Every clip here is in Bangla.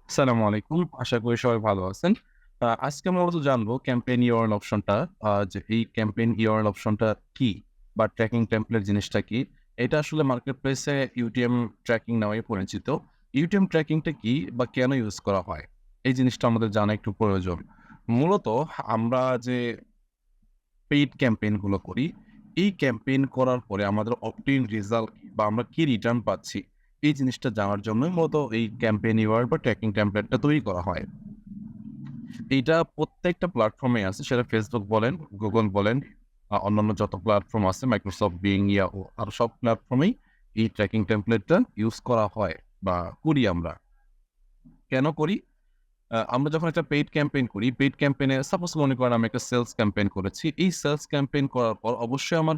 আসসালামু আলাইকুম। আশা করি সবাই ভালো আছেন। আজকে আমরা মূলত জানবো ক্যাম্পেইন ইউআরএল অপশনটা, যে এই ক্যাম্পেইন ইউআরএল অপশনটা কি বা ট্র্যাকিং টেমপ্লেট জিনিসটা কি? এটা আসলে মার্কেটপ্লেসে ইউটিএম ট্র্যাকিং নামে পরিচিত। ইউটিএম ট্র্যাকিংটা কি বা কেন ইউজ করা হয়? এই জিনিসটা আমাদের জানা একটু প্রয়োজন। মূলত আমরা যে পেইড ক্যাম্পেইন গুলো করি, এই ক্যাম্পেইন করার পরে আমাদের অবটেইন রেজাল্ট বা আমরা কি রিটার্ন পাচ্ছি, এই জিনিসটা জানার জন্যই মূলত এই ক্যাম্পেইন ইউআরএল বা ট্র্যাকিং টেমপ্লেটটা তৈরি করা হয়। এইটা প্রত্যেকটা প্ল্যাটফর্মে আছে। সেটা Facebook বলেন, Google বলেন, অন্যান্য যত প্ল্যাটফর্ম আছে Microsoft, Bing, Yahoo আরো সব প্ল্যাটফর্মেই এই ট্র্যাকিং টেমপ্লেটটা ইউজ করা হয় বা করি আমরা। কেন করি? আমরা যখন একটা পেইড ক্যাম্পেইন করি, পেইড ক্যাম্পেইনে সাপোজ মনে করেন আমি একটা সেলস ক্যাম্পেইন করেছি। এই সেলস ক্যাম্পেইন করার পর অবশ্যই আমার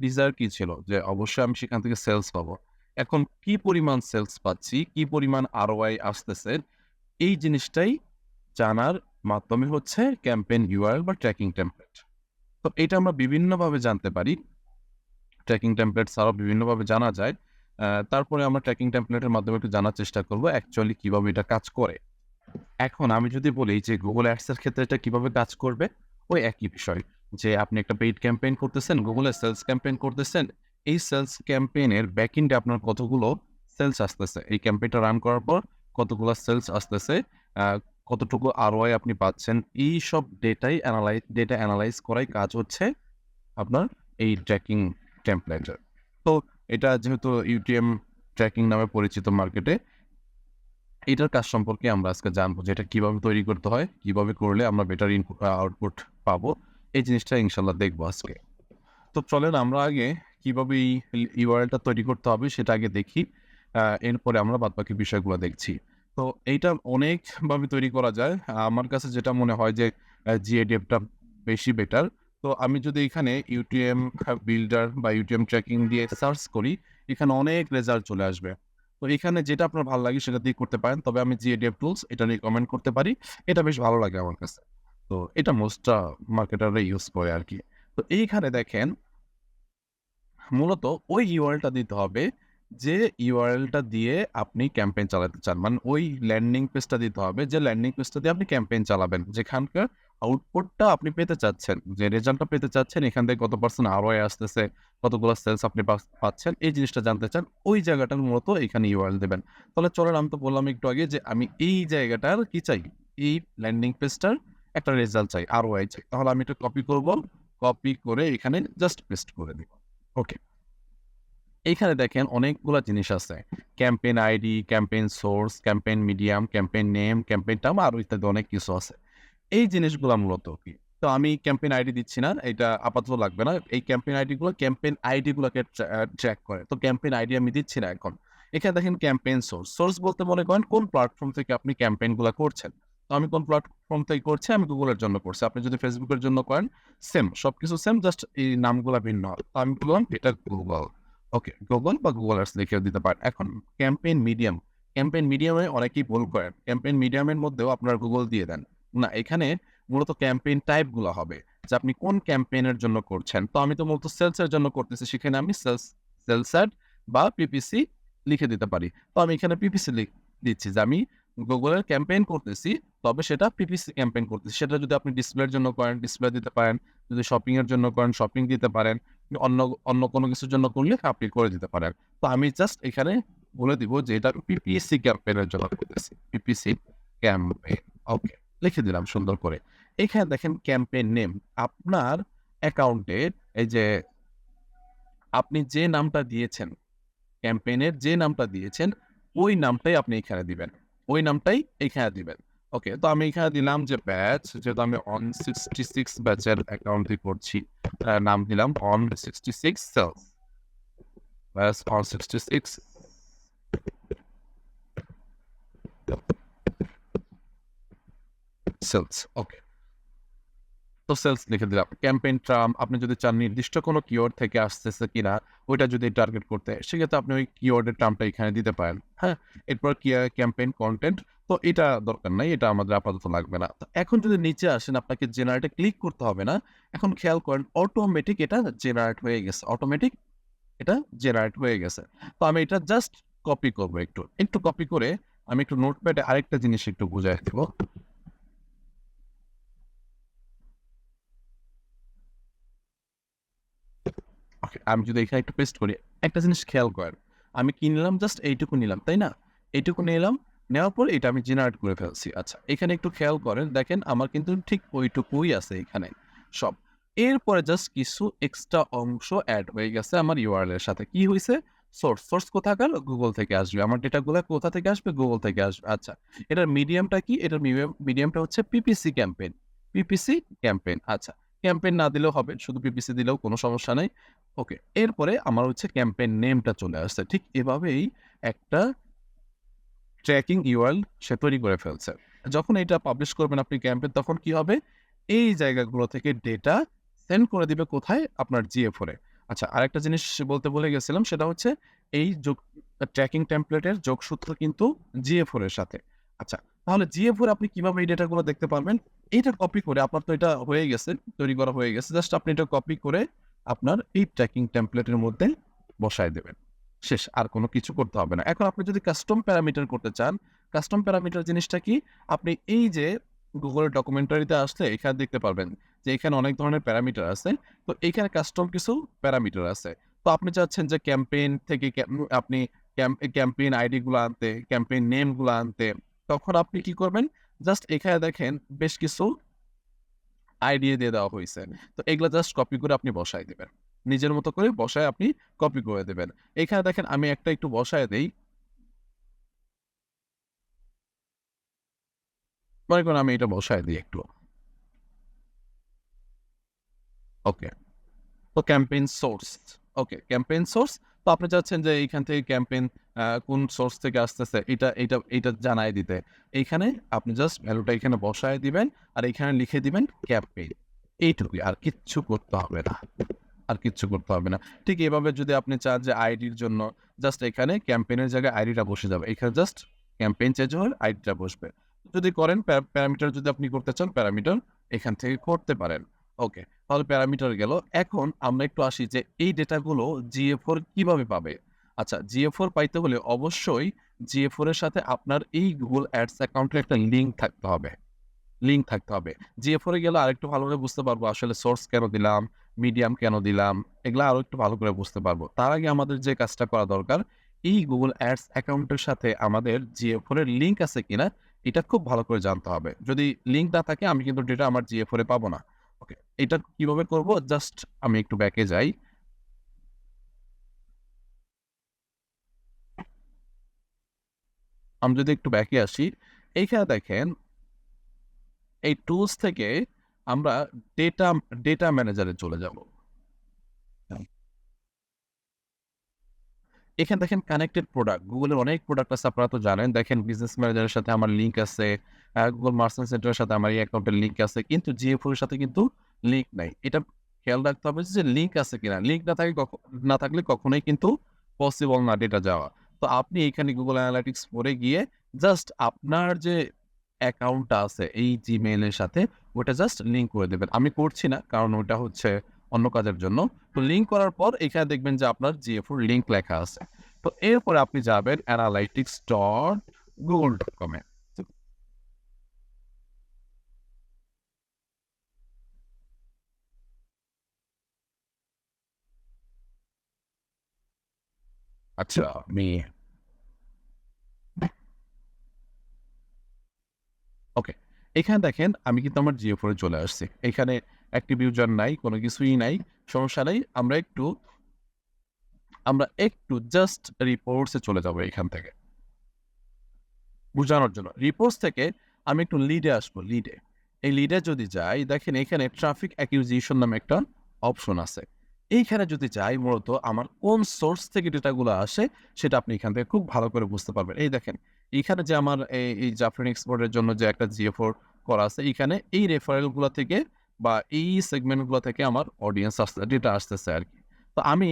ডিজায়ার কি ছিল? যে অবশ্যই আমি সেখান থেকে সেলস পাবো। এখন কি পরিমাণ সেলস পাচ্ছি, কি পরিমাণ ROI আসতেছে, এই জিনিসটাই জানার মাধ্যমে হচ্ছে ক্যাম্পেইন ইউআরএল বা ট্র্যাকিং টেমপ্লেট। তো এটা আমরা বিভিন্নভাবে জানতে পারি। ট্র্যাকিং টেমপ্লেট ছাড়াও বিভিন্নভাবে জানা যায়। তারপরে আমরা ট্র্যাকিং টেমপ্লেটের মাধ্যমে একটু জানার চেষ্টা করব অ্যাকচুয়ালি কিভাবে এটা কাজ করে। এখন আমি যদি বলি যে Google Ads এর ক্ষেত্রে এটা কিভাবে কাজ করবে? ওই একই বিষয়। যে আপনি একটা পেইড ক্যাম্পেইন করতেছেন, Google এ সেলস ক্যাম্পেইন করতেছেন। এই সেলস ক্যাম্পেইনের ব্যাকএন্ডে আপনার কতগুলো সেলস আসতেছে। এই ক্যাম্পেইনটা রান করার পর কতগুলা সেলস আসতেছে, আ কতটুকু ROI আপনি পাচ্ছেন। এইসব ডেটা এনালাইজ করাই কাজ হচ্ছে আপনার এই ট্র্যাকিং টেমপ্লেটের। তো এটা যেহেতু UTM ট্র্যাকিং নামে পরিচিত মার্কেটে, এটার কাজ সম্পর্কে আমরা আজকে জানবো যে এটা কিভাবে তৈরি করতে হয়, কিভাবে করলে আমরা বেটার আউটপুট পাবো। এই জিনিসটা ইনশাআল্লাহ দেখবো আজকে। তো চলেন আমরা আগে কিভাবে এই ইউআরএলটা তৈরি করতে হবে সেটা আগে দেখি। এরপরে আমরা বাদবাকি বিষয়গুলো দেখছি। তো এইটা অনেকভাবে তৈরি করা যায়। আমার কাছে যেটা মনে হয় যে GADF-টা বেশি বেটার। তো আমি যদি এখানে UTM বিল্ডার বা UTM ট্র্যাকিং দিয়ে সার্চ করি, এখানে অনেক রেজাল্ট চলে আসবে। তো এখানে যেটা আপনার ভালো লাগে সেটা দিয়ে করতে পারেন। তবে আমি GADF টুলস এটা রিকমেন্ড করতে পারি। এটা বেশ ভালো লাগে আমার কাছে। তো এটা মোস্ট মার্কেটাররা ইউজ করে আরকি। তো এইখানে দেখেন মূলত ওই ইউআরএলটা দিতে হবে যে ইউআরএলটা দিয়ে আপনি ক্যাম্পেইন চালাতে চান। মানে ওই ল্যান্ডিং পেজটা দিতে হবে যে ল্যান্ডিং পেজটা দিয়ে আপনি ক্যাম্পেইন চালাবেন। যেখানকার আউটপুটটা আপনি পেতে চাচ্ছেন, যে রেজাল্টটা পেতে চাচ্ছেন, এখান থেকে কত পার্সেন্ট ROI আসতেছে, কতগুলো সেলস আপনি পাচ্ছেন, এই জিনিসটা জানতে চান। ওই জায়গাটার মূলত এখানে ইউআরএল দেবেন। তাহলে চলেন, আমি তো বললাম একটু আগে যে আমি এই জায়গাটার কি চাই? এই ল্যান্ডিং পেজটার একটা রেজাল্ট চাই, ROI চাই। তাহলে আমি এটা কপি করব। কপি করে এখানে জাস্ট পেস্ট করে দিব। ওকে। এইখানে দেখেন অনেকগুলা জিনিস আছে। Campaign ID, campaign source, campaign medium, campaign name, campaign term আরো ইত্যাদি অনেক কিছু আছে। এই জিনিসগুলা মূলত কি? তো আমি ক্যাম্পেইন আইডি দিচ্ছি না। এটা আপাতত লাগবে না। এই ক্যাম্পেইন আইডি গুলাকে ট্র্যাক করে। তো ক্যাম্পেইন আইডি আমি দিচ্ছি না এখন। এখানে দেখেন ক্যাম্পেইন সোর্স। সোর্স বলতে মনে করেন কোন প্ল্যাটফর্ম থেকে আপনি ক্যাম্পেইন গুলা করছেন। তো আমি কোন প্ল্যাটফর্ম থেকে করছি? আমি Google এর জন্য করছি। আপনি যদি Facebook এর জন্য করেন, সেম সবকিছু সেম, জাস্ট এই নামগুলা ভিন্ন হয়। তো আমি বললাম এটা Google। ওকে, Google বা Google Ads লিখেও দিতে পারেন। এখন ক্যাম্পেইন মিডিয়ামে অনেকেই ভুল করেন। ক্যাম্পেইন মিডিয়ামের মধ্যেও আপনারা Google দিয়ে দেন। না, এখানে মূলত ক্যাম্পেইন টাইপ গুলা হবে যে আপনি কোন ক্যাম্পেইনের জন্য করছেন। তো আমি তো মূলত সেলস এর জন্য করতেছি। সেখানে আমি সেলস অ্যাড বা PPC লিখে দিতে পারি। তো আমি এখানে PPC দিচ্ছি যে আমি Google এর ক্যাম্পেইন করতেছি, তবে সেটা PPC ক্যাম্পেইন করতেছি। সেটা যদি আপনি ডিসপ্লের জন্য করেন, ডিসপ্লে দিতে পারেন। যদি শপিং এর জন্য করেন, শপিং দিতে পারেন। অন্য অন্য কোনো কিছুর জন্য করলে আপনি করে দিতে পারেন। তো আমি জাস্ট এখানে বলে দিব যে এটা PPC ক্যাম্পেইনের জন্য করতেছি। PPC campaign. ওকে। লিখে দিলাম সুন্দর করে। এখানে দেখেন ক্যাম্পেইন নেম। আপনার অ্যাকাউন্টে এই যে আপনি যে নামটা দিয়েছেন, ক্যাম্পেইনের যে নামটা দিয়েছেন, ওই নামটাই আপনি এখানে দিবেন। ওই নামটাই এখানে দিবেন। ওকে, তো আমি এখানে দিলাম যে ব্যাচ, যেহেতু আমি অন 66 ব্যাচের অ্যাকাউন্ট দিয়ে করছি। নাম দিলাম on 66 sales. Batch on 66 sales. Okay. তো সেলস লিখে দিলাম। ক্যাম্পেইন টার্ম আপনি যদি চান নির্দিষ্ট কোনো কিওয়ার্ড থেকে আসতেছে কিনা ওইটা যদি টার্গেট করতে, সেক্ষেত্রে আপনি ওই কিওয়ার্ডের টার্মটা এখানে দিতে পারেন। হ্যাঁ? এরপর ক্যাম্পেইন কনটেন্ট, তো এটা দরকার নাই। এটা আমাদের আপাতত লাগবে না। তো এখন যদি নিচে আসেন, আপনাকে জেনারেটে ক্লিক করতে হবে না। এখন খেয়াল করেন অটোমেটিক এটা জেনারেট হয়ে গেছে। এটা জেনারেট হয়ে গেছে। তো আমি এটা জাস্ট কপি করব একটু। একটু কপি করে আমি একটু নোটপ্যাডে আরেকটা জিনিস একটু বুঝাই দেব। ওকে, আমি যদি এখানে একটু পেস্ট করি, একটা জিনিস খেয়াল করেন, আমি কি নিলাম? জাস্ট এইটুকু নিলাম, তাই না? এইটুকু নিলাম, নেওয়ার পর এটা আমি জেনারেট করে ফেলছি। আচ্ছা, এখানে একটু খেয়াল করেন, দেখেন আমার কিন্তু ঠিক ওইটুকুই আছে এখানে সব। এরপরে জাস্ট কিছু এক্সট্রা অংশ অ্যাড হয়ে গেছে আমার ইউআরএল এর সাথে। কি হইছে? সোর্স কোথাকার? গুগল থেকে আসবে। আমার ডেটাগুলো কোথা থেকে আসবে? গুগল থেকে আসবে। আচ্ছা, এটার মিডিয়ামটা কি? এটার মিডিয়ামটা হচ্ছে পিপিসি ক্যাম্পেইন। PPC campaign. আচ্ছা, ক্যাম্পেইন না দিলেও হবে, শুধু পিপিসি দিলেও কোনো সমস্যা নাই। ওকে, এরপরে আমার হচ্ছে ক্যাম্পেইন নেমটা চলে আসছে। ঠিক এভাবেই একটা ট্র্যাকিং ইউআরএল সে তৈরি করে ফেলছে। যখন এটা পাবলিশ করবেন আপনি ক্যাম্পেইন, তখন কি হবে? এই জায়গাগুলো থেকে ডেটা সেন্ড করে দিবে কোথায়? আপনার জিএফ4 এ। আচ্ছা, আরেকটা জিনিস বলতে ভুলে গেছিলাম, সেটা হচ্ছে এই ট্র্যাকিং টেমপ্লেটের যোগসূত্র কিন্তু জিএফ4 এর সাথে। আচ্ছা, তাহলে জিএফ4 আপনি কিভাবে এই ডেটাগুলো দেখতে পারবেন? এইটা কপি করে, আপনার তো এটা হয়ে গেছে, তৈরি করা হয়ে গেছে। জাস্ট আপনি এটা কপি করে আপনার এই ট্র্যাকিং টেমপ্লেটের মধ্যে বসায় দেবেন। শেষ, আর কোনো কিছু করতে হবে না। এখন আপনি যদি কাস্টম প্যারামিটার করতে চান, কাস্টম প্যারামিটার জিনিসটা কি? আপনি এই যে গুগলের ডকুমেন্টারিতে আসলে এখানে দেখতে পারবেন যে এখানে অনেক ধরনের প্যারামিটার আছে। তো এইখানে কাস্টম কিছু প্যারামিটার আছে। তো আপনি চাচ্ছেন যে ক্যাম্পেইন থেকে আপনি ক্যাম্পেইন আইডি গুলো আনতে, ক্যাম্পেইন নেম গুলো আনতে, তখন আপনি কি করবেন? জাস্ট এখানে দেখেন বেশ কিছু আইডিয়া দিয়ে দেওয়া হইছে। তো এগুলা জাস্ট কপি করে আপনি বসায় দিবেন। নিজের মতো করে বসায় আপনি কপি করে দিবেন। এখানে দেখেন আমি একটা একটু বসায় দেই। মনে করেন আমি এটা বসায় দিই একটু। ওকে। তো ক্যাম্পেইন সোর্স। ওকে, ক্যাম্পেইন সোর্স। তো আপনি চাচ্ছেন যে এইখান থেকে ক্যাম্পেইন কোন সোর্স থেকে আসতেছে এটা জানায় দিতে। এইখানে আপনি জাস্ট ভ্যালুটা এখানে বসায় দিবেন আর এখানে লিখে দিবেন ক্যাম্পেইন। এইটুকুই, আর কিচ্ছু করতে হবে না। আর কিচ্ছু করতে হবে না। ঠিক এভাবে যদি আপনি চান যে আইডির জন্য, জাস্ট এখানে ক্যাম্পেইনের জায়গায় আইডিটা বসে যাবে। এখানে জাস্ট ক্যাম্পেইন চেঞ্জ হলে আইডিটা বসবে। যদি করেন প্যারামিটার যদি আপনি করতে চান, প্যারামিটার এখান থেকে করতে পারেন। ওকে, তাহলে প্যারামিটার গেল। এখন আমরা একটু আসি যে এই ডেটাগুলো জিএ4 কিভাবে পাবে? আচ্ছা, জিএ4 পাইতে হলে অবশ্যই জিএ4 এর সাথে আপনার এই গুগল অ্যাডস অ্যাকাউন্টের একটা লিঙ্ক থাকতে হবে। লিঙ্ক থাকতে হবে। জিএফ4 এ গেলে আরেকটু ভালোভাবে বুঝতে পারবো আসলে সোর্স কেন দিলাম, মিডিয়াম কেন দিলাম, এগুলা আরো একটু ভালো করে বুঝতে পারবো। তার আগে আমাদের যে কাজটা করা দরকার, এই গুগল অ্যাডস অ্যাকাউন্টের সাথে আমাদের জিএফ4 এর লিঙ্ক আছে কিনা এটা খুব ভালো করে জানতে হবে। যদি লিঙ্ক না থাকে আমি কিন্তু ডেটা আমার জিএফ4 এ পাবো না। ওকে, এটা কিভাবে করব? জাস্ট আমি একটু ব্যাকে যাই। আমি যদি একটু ব্যাকে আসি, এইখানে দেখেন এই টুলস থেকে আমরা ডেটা ডেটা ম্যানেজারে চলে যাব। এখানে দেখেন কানেক্টেড প্রোডাক্ট, গুগলের অনেক প্রোডাক্ট আছে, আপনারা তো জানেন। দেখেন বিজনেস ম্যানেজারের সাথে আমার লিঙ্ক আছে, গুগল মার্চেন্ট সেন্টারের সাথে আমার এই অ্যাকাউন্টের লিঙ্ক আছে, কিন্তু জিএফওর এর সাথে কিন্তু লিঙ্ক নাই। এটা খেয়াল রাখতে হবে যে লিঙ্ক আছে কিনা। লিঙ্ক না থাকলে কখনোই কিন্তু পসিবল না ডেটা যাওয়া। তো আপনি এখানে গুগল অ্যানালাইটিক্স পরে গিয়ে জাস্ট আপনার যে অ্যাকাউন্টটা আছে এই জিমেইলের সাথে ওটা জাস্ট লিঙ্ক করে দেবেন। আমি করছি না, কারণ ওটা হচ্ছে অন্য কাজের জন্য। তো লিঙ্ক করার পর এখানে দেখবেন যে আপনার জিএফওর লিঙ্ক লেখা আছে। তো এরপরে আপনি যাবেন analytics.google.com এ। আচ্ছা, আমি ওকে। এখানে দেখেন আমি কিন্তু আমার জিএফওর এ চলে আসছি। এখানে অ্যাক্টিভ ইউজার নাই, কোনো কিছুই নাই। সমস্যা নাই। আমরা একটু জাস্ট রিপোর্টস এ চলে যাব এখান থেকে। বুঝানোর জন্য। রিপোর্টস থেকে আমি একটু লিডে আসবো, লিডে। এই লিডে যদি যাই, দেখেন এখানে ট্রাফিক অ্যাকুইজিশন নামে একটা অপশন আছে। এইখানে যদি যাই, মূলত আমার কোন সোর্স থেকে ডেটাগুলো আসে সেটা আপনি এখান থেকে খুব ভালো করে বুঝতে পারবেন। এই দেখেন, এইখানে যে আমার এই জাফরান এক্সপোর্টের জন্য যে একটা জিএফওর করা আছে, এইখানে এই রেফারেল গুলো থেকে বা এই সেগমেন্ট গুলো থেকে আমার অডিয়েন্স ডেটা আসতেছে আর কি। তো আমি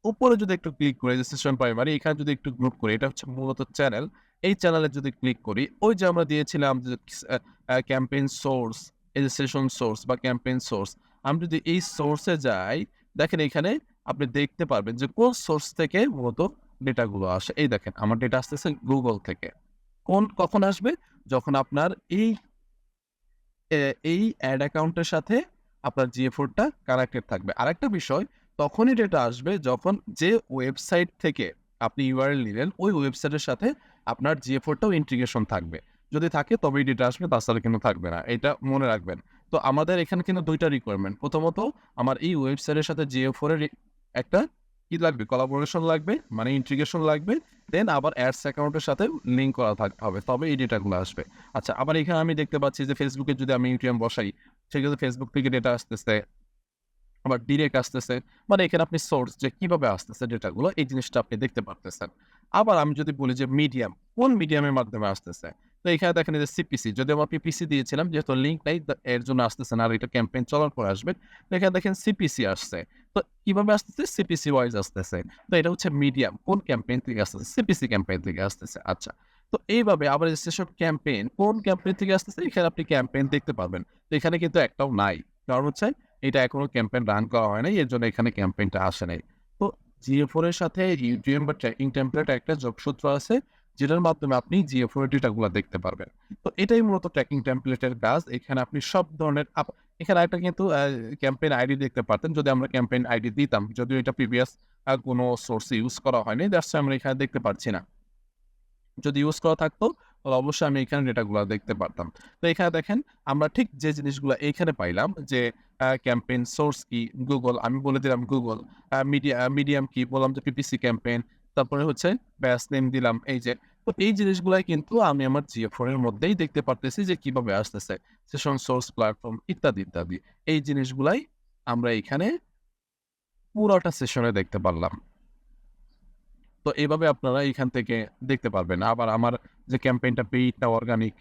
উপরে যদি একটু ক্লিক করি, রেজিস্ট্রেশন প্রাইমারি, এখানে যদি একটু গ্রুপ করি, এটা হচ্ছে মূলত চ্যানেল। এই চ্যানেলে যদি ক্লিক করি, ওই যে আমরা দিয়েছিলাম যে ক্যাম্পেইন সোর্স, রেজিস্ট্রেশন সোর্স বা ক্যাম্পেইন সোর্স, আমি যদি এই সোর্সে যাই, দেখেন এখানে আপনি দেখতে পারবেন যে কোন সোর্স থেকে মূলত ডেটাগুলো আসে। এই দেখেন আমার ডেটা আসতেছে গুগল থেকে। কখন আসবে? যখন আপনার এই এই অ্যাড অ্যাকাউন্টের সাথে আপনার GA4 টা কানেক্টেড থাকবে। আরেকটা বিষয়, তখনই ডেটা আসবে যখন যে ওয়েবসাইট থেকে আপনি URL নিলেন, ওই ওয়েবসাইটের সাথে আপনার GA4 টাও ইন্টিগ্রেশন থাকবে। যদি থাকে তবেই ডেটা আসবে, তাছাড়া কিন্তু থাকবে না। এটা মনে রাখবেন। তো আমাদের এখানে কিন্তু ২ টা রিকোয়ারমেন্ট। প্রথমত আমার এই ওয়েবসাইটের সাথে GA4 এর একটা কি লাগবে? কোলাবোরেশন লাগবে, মানে ইন্টিগ্রেশন লাগবে। দেন আবার অ্যাডস অ্যাকাউন্টের সাথে লিঙ্ক করা থাকতে হবে। তবে এই ডেটাগুলো আসবে। আচ্ছা, আবার এখানে আমি দেখতে পাচ্ছি যে ফেসবুকে যদি আমি ইউটিএম বসাই, সেক্ষেত্রে ফেসবুক থেকে ডেটা আসতেছে, আবার ডিরেক্ট আসতেছে। মানে এখানে আপনি সোর্স যে কিভাবে আসতেছে ডেটাগুলো, এই জিনিসটা আপনি দেখতে পারতেছেন। আবার আমি যদি বলি যে মিডিয়াম, কোন মিডিয়ামের মাধ্যমে আসতেছে? তো এখানে দেখেন এই যে সিপিসি, যদিও আমি পিপিসি দিয়েছিলাম, যেহেতু লিঙ্ক নাই এর জন্য আসতেছে না, আর এটা ক্যাম্পেইন চলার পরে আসবে। তো এখানে দেখেন সিপিসি আসছে। তো কিভাবে আসতেছে? সিপিসি ওয়াইজ আসতেছে। তো এটা হচ্ছে মিডিয়াম। কোন ক্যাম্পেইন থেকে আসতেছে? সিপিসি ক্যাম্পেইন থেকে আসতেছে। আচ্ছা। তো এইভাবে আবার যেসব ক্যাম্পেইন, কোন ক্যাম্পেইন থেকে আসতেছে? এখানে আপনি ক্যাম্পেইন দেখতে পারবেন। তো এখানে কিন্তু একটাও নাই। কারণ হচ্ছে এটা এখনো ক্যাম্পেইন রান করা হয় নাই। এর জন্য এখানে ক্যাম্পেইনটা আসে নাই। তো GA4 এর সাথে UTM বা ট্র্যাকিং টেমপ্লেট একটা যোগসূত্র আছে, যেটার মাধ্যমে আপনি GA4 এর ডেটাগুলা দেখতে পারবেন। তো এটাই মূলত ট্র্যাকিং টেমপ্লেটের কাজ। এখানে আপনি সব ধরনের এখানে আরেকটা কিন্তু ক্যাম্পেইন আইডি দেখতে পারতেন যদি আমরা ক্যাম্পেইন আইডি দিতাম। যদিও এটা প্রিভিয়াস কোনো সোর্সে ইউজ করা হয়নি। দ্যাটস ওয়াই আমরা এখানে দেখতে পারছি না। যদি ইউজ করা থাকতো তাহলে অবশ্যই আমি এখানে ডেটাগুলা দেখতে পারতাম। তো এখানে দেখেন আমরা ঠিক যে জিনিসগুলা এইখানে পাইলাম যে ক্যাম্পেইন সোর্স কি? Google, আমি বলে দিলাম Google। মিডিয়াম কি? বললাম যে PPC ক্যাম্পেইন। তারপরে হচ্ছে ব্যাচ নেম দিলাম এই যে। তো এই জিনিসগুলাই কিন্তু আমি আমার GA4 এর মধ্যেই দেখতে পারতেছি যে কিভাবে আসতেছে। সেশন সোর্স প্ল্যাটফর্ম ইত্যাদি, ইত্যাদি। এই জিনিসগুলাই আমরা এখানে পুরোটা সেশনে দেখতে পারলাম। তো এভাবে আপনারা এখান থেকে দেখতে পারবেন। আবার আমার যে ক্যাম্পেইনটা পেইড না অর্গানিক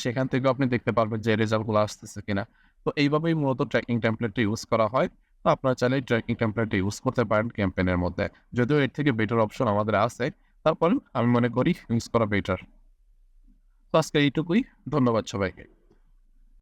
সেখান থেকেও আপনি দেখতে পারবেন যে রেজাল্ট গুলো আসতেছে কিনা। তো এইভাবেই মূলত ট্র্যাকিং টেমপ্লেটটা ইউজ করা হয়। তো আপনারা চাইলে ট্র্যাকিং টেমপ্লেটটা ইউজ করতে পারেন ক্যাম্পেইনের মধ্যে। যদিও এর থেকে বেটার অপশন আমাদের আছে। তারপরেও আমি মনে করি ইউজ করা বেটার। তো আজকে এইটুকুই। ধন্যবাদ সবাইকে।